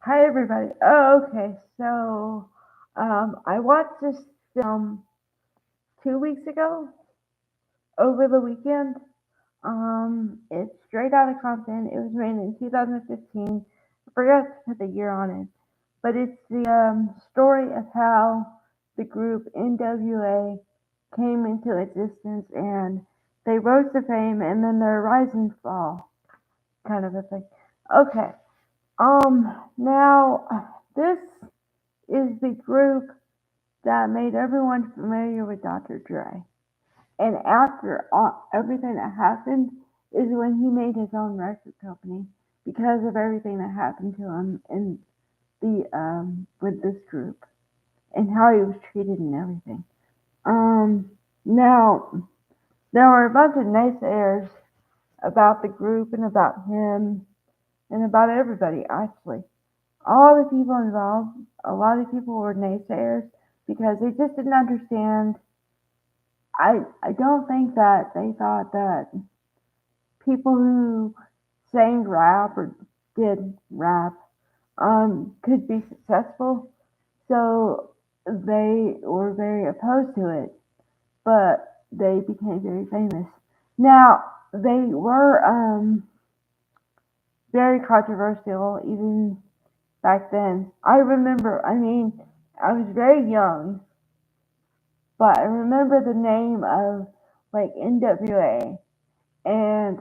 Hi everybody. Oh, okay. I watched this film 2 weeks ago over the weekend. It's straight out of Compton. It was made in 2015. I forgot to put the year on it, but it's the story of how the group NWA came into existence and they rose to fame and then their rise and fall kind of a thing. Okay. Now this is the group that made everyone familiar with Dr. Dre. And after everything that happened is when he made his own record company because of everything that happened to him in the with this group and how he was treated and everything. Now there were a bunch of naysayers about the group and about him and about everybody actually. All the people involved, a lot of people were naysayers because they just didn't understand. I don't think that they thought that people who sang rap or did rap could be successful, so they were very opposed to it. But they became very famous. Now they were very controversial even back then. I remember. I mean, I was very young, but I remember the name of like NWA, and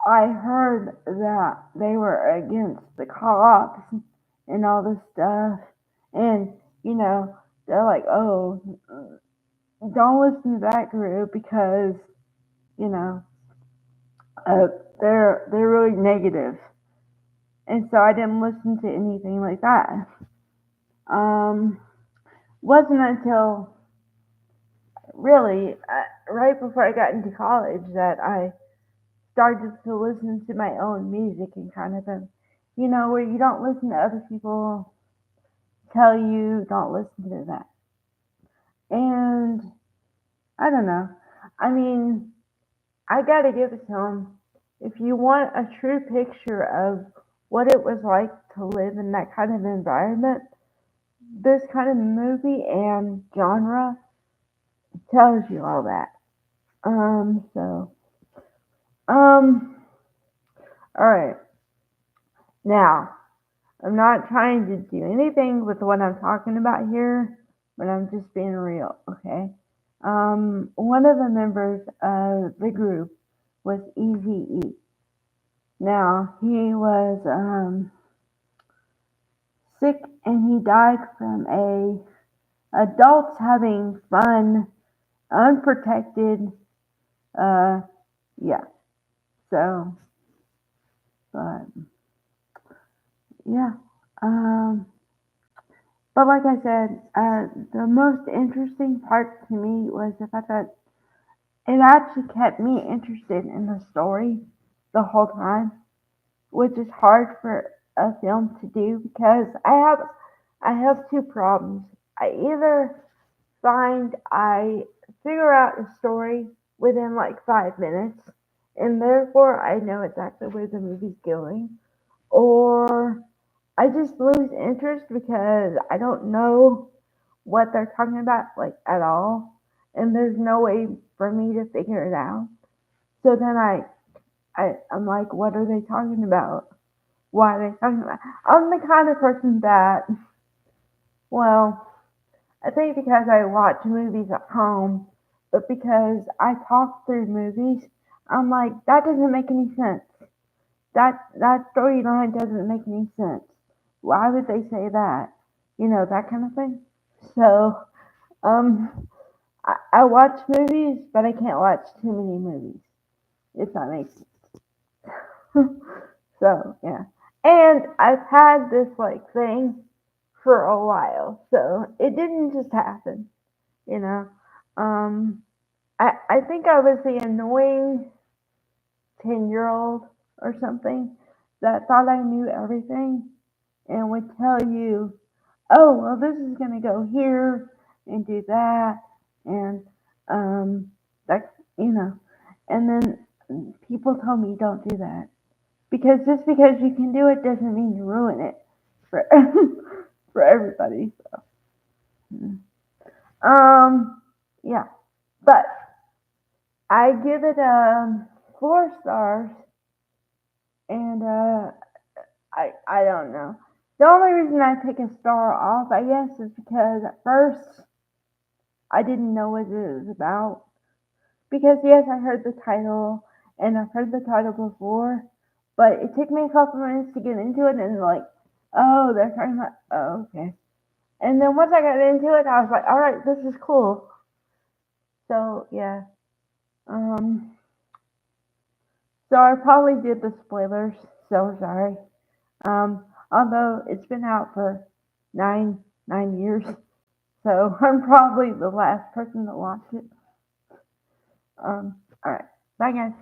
I heard that they were against the cops and all this stuff, and you know they're like, oh, don't listen to that group because you know uh, they're really negative, and so I didn't listen to anything like that. Um, wasn't until really right before I got into college that I started to listen to my own music and kind of where you don't listen to other people tell you don't listen to that. And I don't know. I mean, I gotta give it to him. If you want a true picture of what it was like to live in that kind of environment, this kind of movie and genre tells you all that. So, um, all right. Now, I'm not trying to do anything with what I'm talking about here, but I'm just being real, okay? One of the members of the group was Easy E. Now, he was sick and he died from a adults having fun, unprotected, uh, yeah. So, but yeah. Um, but like I said, the most interesting part to me was the fact that it actually kept me interested in the story the whole time, which is hard for a film to do because I have two problems. I either find I figure out the story within like 5 minutes, and therefore I know exactly where the movie's going, or I just lose interest because I don't know what they're talking about like at all, and there's no way for me to figure it out. So then I'm like, what are they talking about? Why are they talking about? I'm the kind of person that, well, I think because I watch movies at home, but because I talk through movies, I'm like, that doesn't make any sense. That storyline doesn't make any sense. Why would they say that? That kind of thing. So, I watch movies, but I can't watch too many movies, if that makes sense. So, yeah. And I've had this like thing for a while, so it didn't just happen, you know. Um, I think I was the annoying 10-year-old or something that thought I knew everything and would tell you, oh, well, this is going to go here and do that. And that, and then people told me, don't do that. because just because you can do it doesn't mean you ruin it for for everybody. So, yeah, but I give it 4 stars, and I don't know. The only reason I take a star off, I guess, is because at first I didn't know what it was about. Because yes, I heard the title, and I've heard the title before, but it took me a couple minutes to get into it, and like, oh, they're talking about, oh, okay. And then once I got into it, I was like, all right, this is cool. So yeah, um, so I probably did the spoilers. So sorry. Although it's been out for nine years, so I'm probably the last person to watch it. All right, bye guys.